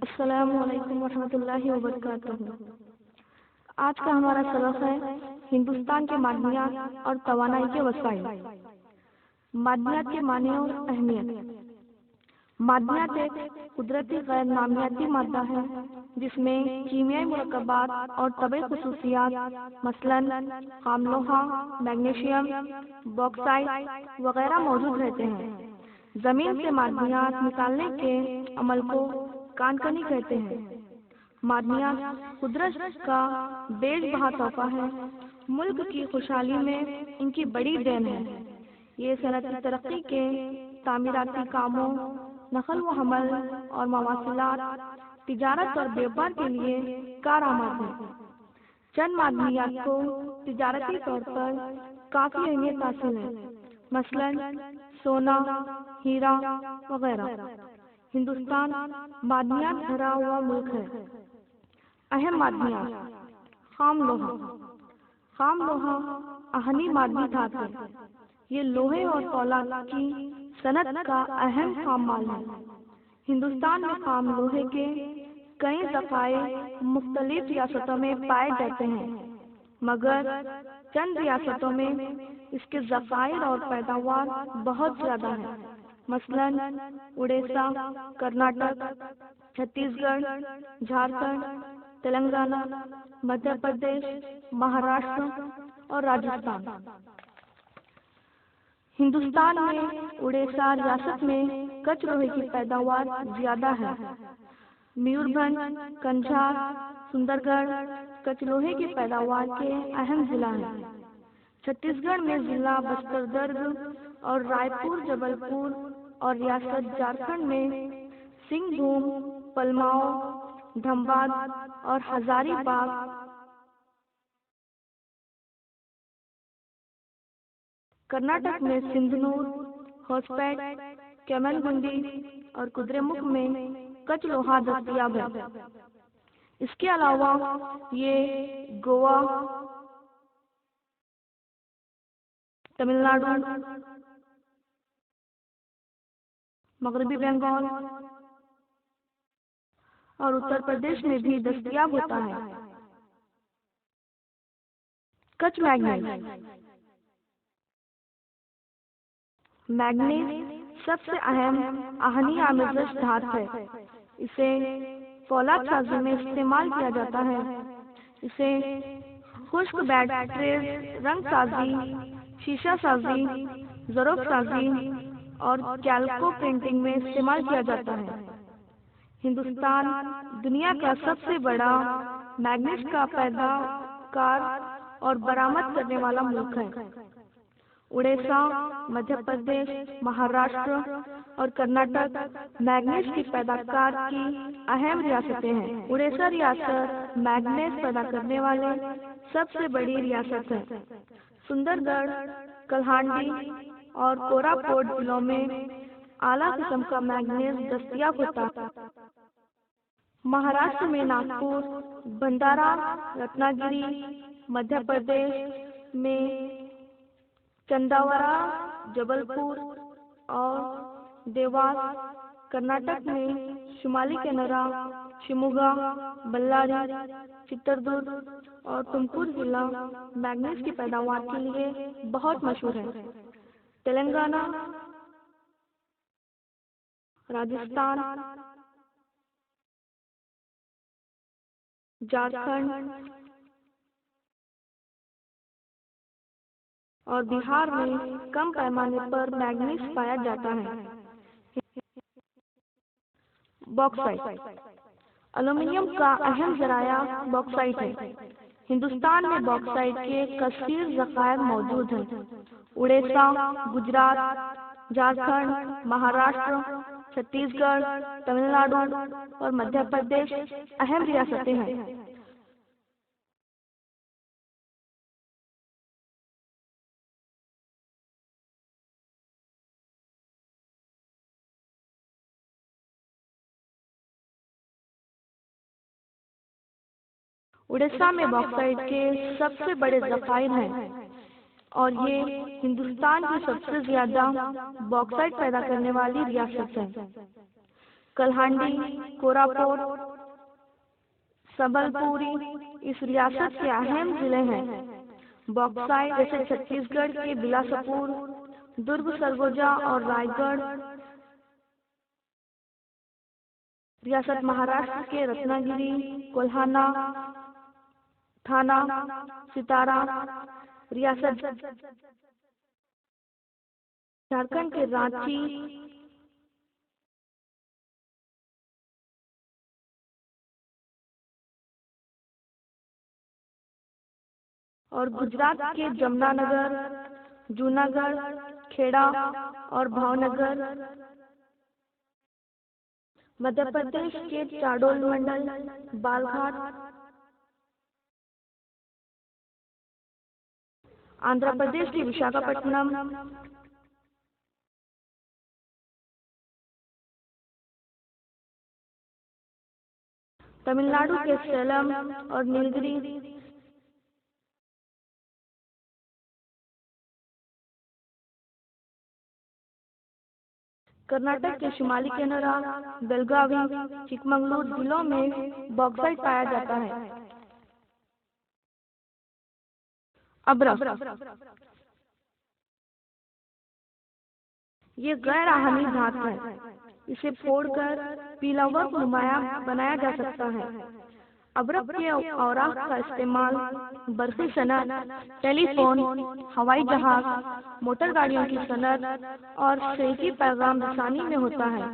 अस्सलामुअलैकुम वरहमतुल्लाहि वबरकातुहू। आज का हमारा सबक है हिंदुस्तान के मादनियात और तवानाई के वसाइल। मादनियात के माने और अहमियत। मादनियात एक कुदरती गैर नामियाती मादा है जिसमें कीमियाई मुरक्कबात और तबई खुसूसियात मसलन खाम लोहा, मैग्नीशियम, बॉक्साइट वगैरह मौजूद रहते हैं। जमीन से मादनियात निकालने के अमल को कानकनी कहते हैं। मादनियात कुदरत का बेजबहा तोहफा है। मुल्क की खुशहाली में इनकी बड़ी देन है। ये सनती तरक्की के तामीराती कामों, नकल व हमल और मवासिलात, तिजारत और व्यापार के लिए कारआमद है। चंद मादनियात को तिजारती तौर पर काफी अहमियत हासिल है, मसलन सोना, हीरा वगैरह। हिंदुस्तान मादनियात भरा हुआ मुल्क है। अहम मादनियात। खाम लोहा। खाम लोहा आहनी मादनी धातु है। ये लोहे और फौलाद की सनत का अहम खाम माल है। हिंदुस्तान में खाम लोहे के कई ज़खायर मुख्तलिफ रियासतों में पाए जाते हैं, मगर चंद रियासतों में इसके ज़खायर और पैदावार बहुत ज्यादा है, मसलन उड़ीसा, कर्नाटक, छत्तीसगढ़, झारखंड, तेलंगाना, मध्य प्रदेश, महाराष्ट्र और राजस्थान। हिंदुस्तान में उड़ीसा रियासत में कच्छ लोहे की पैदावार ज्यादा है। मयूरभंज, कंझार, सुंदरगढ़ कच्छ लोहे की पैदावार के अहम जिला हैं। छत्तीसगढ़ में जिला बस्तर दर्ग और रायपुर, जबलपुर और रियासत झारखंड में सिंहभूम, पलमाओ, धनबाद और हजारीबाग। कर्नाटक में सिंधनूर, होसपेट, केमनगुंडी और कुद्रेमुख में कच्छ लोहा दस्तयाब है। इसके अलावा ये गोवा, तमिलनाडु, मगरबी बंगाल और उत्तर प्रदेश में भी दस्तयाब होता है। कच्छ मैग्नीज। मैग्नीज सबसे अहम आहनी आमेज़श धातु है। इसे फौलाद साजी में इस्तेमाल किया जाता है। इसे खुश्क बैटरी, रंग साजी, शीशा साजी, ज़रोफ साजी और कैल्को प्रिंटिंग में इस्तेमाल किया जाता है। हिंदुस्तान दुनिया का सबसे बड़ा मैग्नीज का पैदाकार और बरामद करने वाला मुल्क है। उड़ीसा, मध्य प्रदेश, महाराष्ट्र और कर्नाटक मैग्नीज की पैदाकार की अहम रियासतें हैं। उड़ीसा रियासत मैग्नीज पैदा करने वाले सबसे बड़ी रियासत है। सुंदरगढ़, कल्हांडी और कोरापुट जिलों में आला किस्म का मैग्नीज दस्तयाब होता है। महाराष्ट्र में नागपुर, भंडारा, रत्नागिरी, मध्य प्रदेश में चंदावरा, जबलपुर और देवास, कर्नाटक में शुमाली कैनरा, शिमोगा, बल्लारी, चित्रदुर्ग और तुमकुर जिला मैग्नीज की पैदावार के लिए बहुत मशहूर है। तेलंगाना, राजस्थान, झारखंड और बिहार में कम पैमाने पर मैग्नीज पाया जाता है। बॉक्साइट। एल्यूमीनियम का अहम जराया बॉक्साइट है। हिंदुस्तान में बॉक्साइट के कसीर ज़खायर मौजूद हैं। उड़ीसा, गुजरात, झारखंड, महाराष्ट्र, छत्तीसगढ़, तमिलनाडु और मध्य प्रदेश अहम रियासतें हैं। उड़ीसा में बॉक्साइट के सबसे बड़े ज़खायर हैं और ये हिंदुस्तान की सबसे ज्यादा बॉक्साइट पैदा करने वाली रियासत है। कल्हांडी, कोरापुट, संबलपुरी इस रियासत के अहम जिले हैं। बॉक्साइट जैसे छत्तीसगढ़ के बिलासपुर, दुर्ग, सरगोजा और रायगढ़। रियासत महाराष्ट्र के रत्नागिरी, कोल्हाना, थाना, सितारा। रियासत झारखंड के रांची, और गुजरात के जमुनानगर, जूनागढ़, खेड़ा और भावनगर। मध्य प्रदेश के चाडोल मंडल, बालघाट। आंध्र प्रदेश के विशाखापट्टनम। तमिलनाडु के सेलम और नीलगिरी। कर्नाटक के शुमाली केनरा, बेलगावी, चिकमंगलुरु जिलों में बॉक्साइट पाया जाता है। अब्रक ये गैर आहानी धातु है। इसे फोड़कर पीला व नुमाया बनाया जा सकता है। अब्रक के औराक का इस्तेमाल बर्फी सनत, टेलीफोन, हवाई जहाज, मोटर गाड़ियों की सनत और सेही पैगाम रसानी में होता है।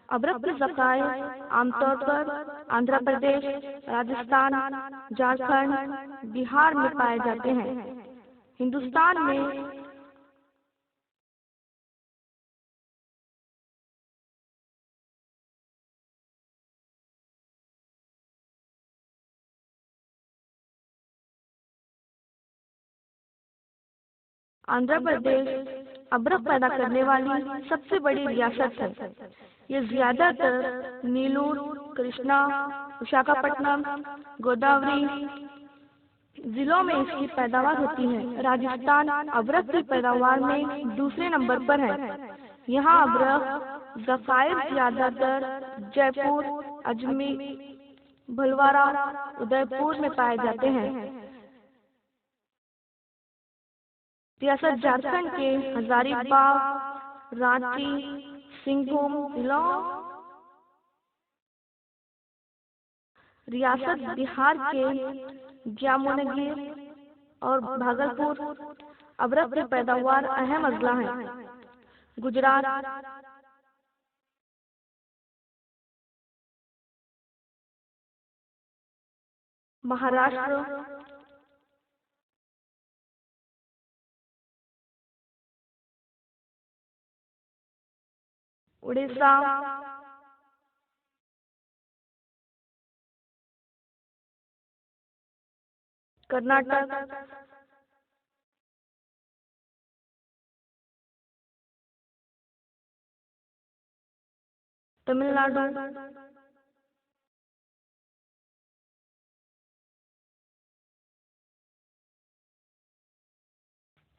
अब्रक के ज़खायर आमतौर पर आंध्र प्रदेश, राजस्थान, झारखंड, बिहार में पाए जाते हैं। हिंदुस्तान में आंध्र प्रदेश अब्रक पैदा करने वाली सबसे बड़ी रियासत है। ये ज्यादातर नीलूर, कृष्णा, विशाखापट्टनम, गोदावरी जिलों में इसकी पैदावार होती है। राजस्थान अब्रक की पैदावार में दूसरे नंबर पर है। यहाँ अब्रक ज़खायर ज्यादातर जयपुर, अजमेर, भीलवाड़ा, उदयपुर में पाए जाते हैं। रियासत झारखंड के हजारीबाग, रांची, सिंहभूम जिलों। रियासत बिहार के जामुनगीर और भागलपुर अब्रक की पैदावार अहम अजला है। गुजरात, महाराष्ट्र, उड़ीसा, कर्नाटक, तमिलनाडु,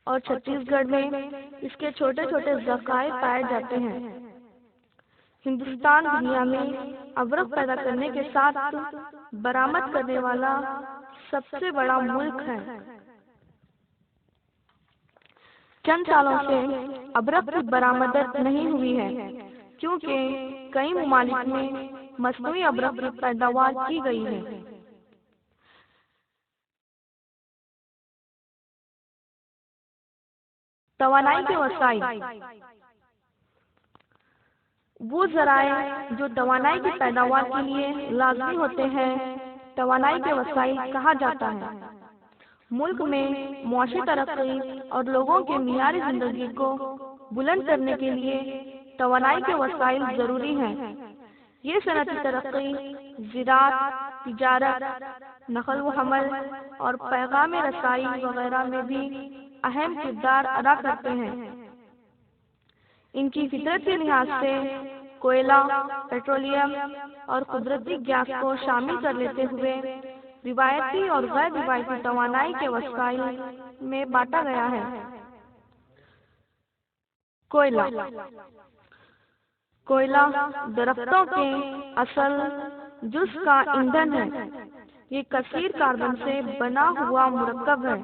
और छत्तीसगढ़ में इसके छोटे छोटे ज़खायर पाए जाते हैं। हिंदुस्तान दुनिया में अब्रक पैदा करने के साथ बरामद करने वाला सबसे बड़ा मुल्क है। चंद सालों से अब्रक की बरामदत नहीं हुई है, क्योंकि कई ममालिक में मस्नूई अब्रक की पैदावार की गई है। तवानाई के वसाइल। वो जराए जो तवानाई की पैदावार के लिए लाजमी होते हैं, तवानाई के वसाइल कहा जाता है। मुल्क में मुआशी तरक्की और लोगों के मियारी जिंदगी को बुलंद करने के लिए तवानाई के वसाइल जरूरी हैं। ये सनती तरक्की ज़राअत, तिजारत, नकल व हमल और पैगाम रसाई वगैरह में भी अहम किरदार अदा करते हैं। इनकी फितरत के लिहाज से कोयला, पेट्रोलियम और कुदरती गैस को शामिल कर लेते हुए रिवायती और गैर रिवायती तवानाई के वसाइल में बांटा गया है। कोयला कोयला दरख्तों के असल जुज़ का ईंधन है। ये कसीर कार्बन से बना हुआ मुरक्कब है।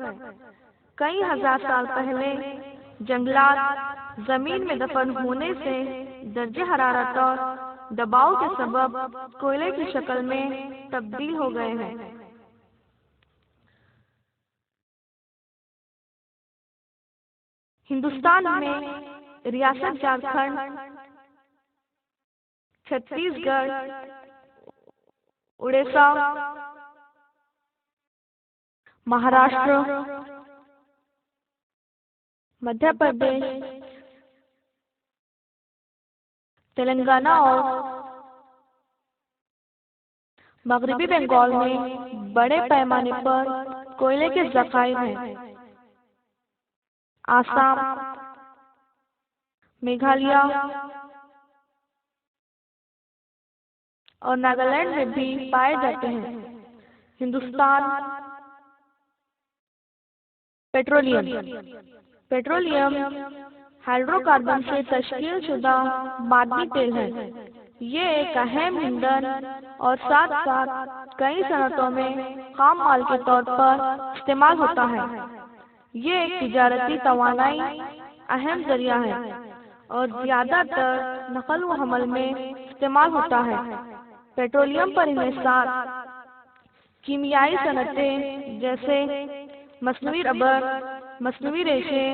कई हजार साल पहले जंगलात जमीन में दफन होने से दर्जे हरारत और दबाव के सबब कोयले की शक्ल में तब्दील हो गए हैं। हिंदुस्तान में रियासत झारखंड, छत्तीसगढ़, उड़ीसा, महाराष्ट्र, मध्य प्रदेश, तेलंगाना और मगरबी बंगाल में बड़े पैमाने पर कोयले के ज़खायर हैं। आसाम, मेघालय और नागालैंड में भी पाए जाते हैं। हिंदुस्तान पेट्रोलियम हाइड्रोकार्बन से तश्कील शुदा मादनी तेल है। ये एक अहम ईंधन और साथ साथ कई सनतों में खाम माल के तौर पर इस्तेमाल होता है। ये एक तिजारती तवानाई अहम जरिया है और ज्यादातर नकल व हमल में इस्तेमाल होता है। पेट्रोलियम पर इन्हिसार कीमियाई सनतें जैसे मसनूई रबर, मसनूई रेशे,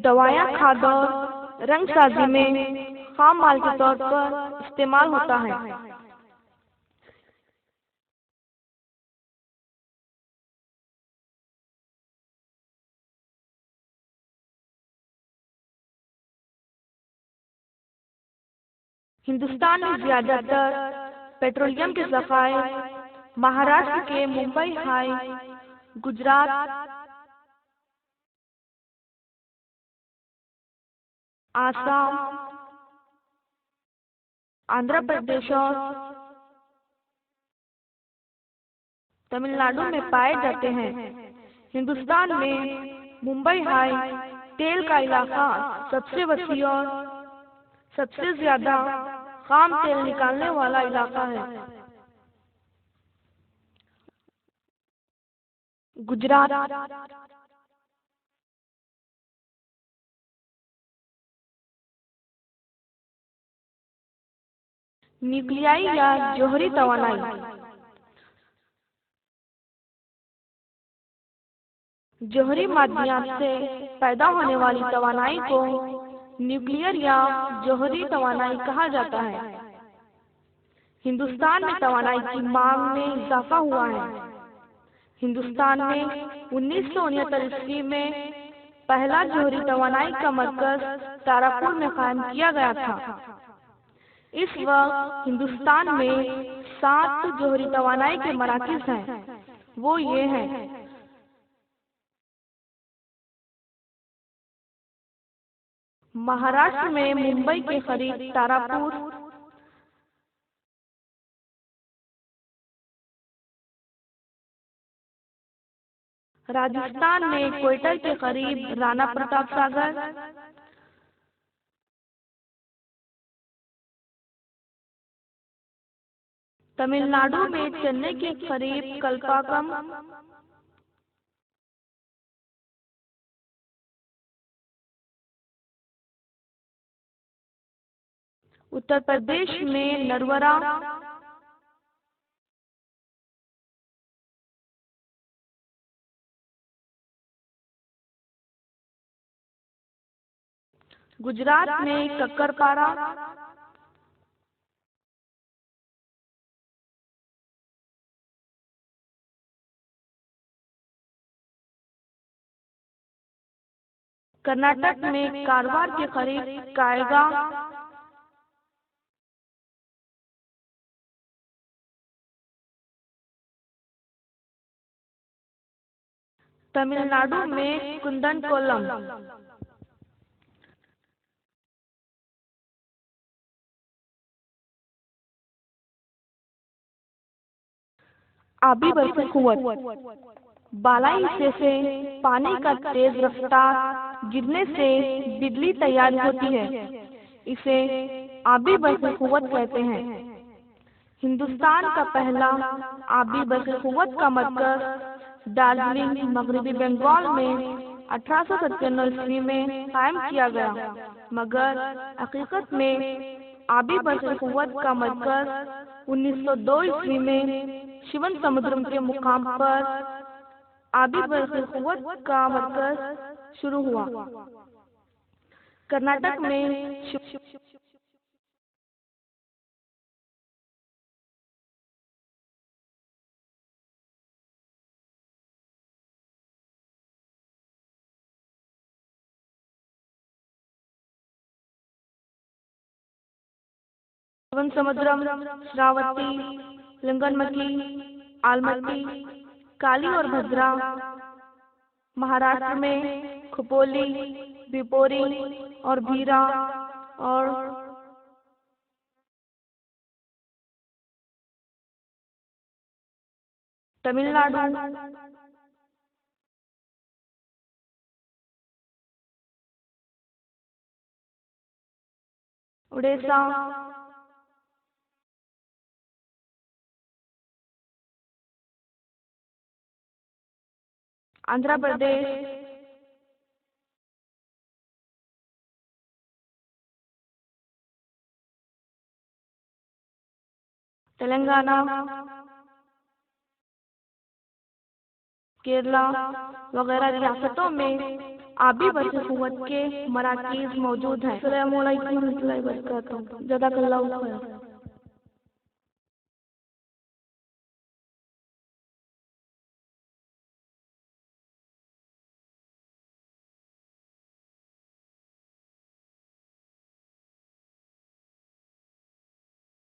दवायाँ, खाद और रंग साजी में खाम माल के तौर पर इस्तेमाल होता है। हिंदुस्तान में ज्यादातर पेट्रोलियम के ज़खायर महाराष्ट्र के मुंबई हाई, गुजरात, आसाम, आंध्र प्रदेश और तमिलनाडु में पाए जाते हैं। हिंदुस्तान में मुंबई हाई तेल का इलाका सबसे वसी और सबसे ज्यादा खाम तेल निकालने वाला इलाका है। गुजरात, न्यूक्लियाई या जोहरी तवानाई, जोहरी मादनियात से पैदा होने वाली तवानाई को न्यूक्लियर या जोहरी तवानाई कहा जाता है। हिंदुस्तान में तवानाई की मांग में इजाफा हुआ है। हिंदुस्तान में 1969 ईस्वी में पहला जोहरी तवानाई का मरकज तारापुर में कायम किया गया था। इस वक्त हिंदुस्तान में 7 जोहरी तवानाई के मराकज़ हैं। वो ये हैं: महाराष्ट्र में मुंबई के करीब तारापुर, राजस्थान में कोयटा के करीब राणा प्रताप सागर, तमिलनाडु में चेन्नई के करीब कल्पाकम, उत्तर प्रदेश में नरवरा, गुजरात में कक्करपारा, कर्नाटक में कारवार के करीब कायगा, तमिलनाडु में कुंदनकोलम, आबी बरकुवत, बालाई हिस्से से पानी का तेज रफ्तार गिरने से बिजली तैयार होती है। इसे आबी बरक़ुव्वत कहते हैं। हिंदुस्तान का पहला आबी बरक़ुव्वत का मरकज दार्जिलिंग मगरबी बंगाल में 1897 ईस्वी में कायम किया गया, मगर हकीकत में आबी बरक़ुव्वत का मरकज 1902 ईस्वी में शिवन समुद्रम के मुकाम पर आबी बरक़ुव्वत का मरकज शुरू हुआ। कर्नाटक में शिवन समुद्रम, श्रावती, लिंगनमकी, आलमती, काली और भद्रा। महाराष्ट्र में खोपोली, विपोरी और भीरा। और तमिलनाडु, उड़ीसा, आंध्र प्रदेश, तेलंगाना, केरला वगैरह रियासतों में आबी बरक़ुव्वत के मराकीज़ मौजूद हैं। अस्सलामु अलैकुम। जज़ाकल्लाहु खैर।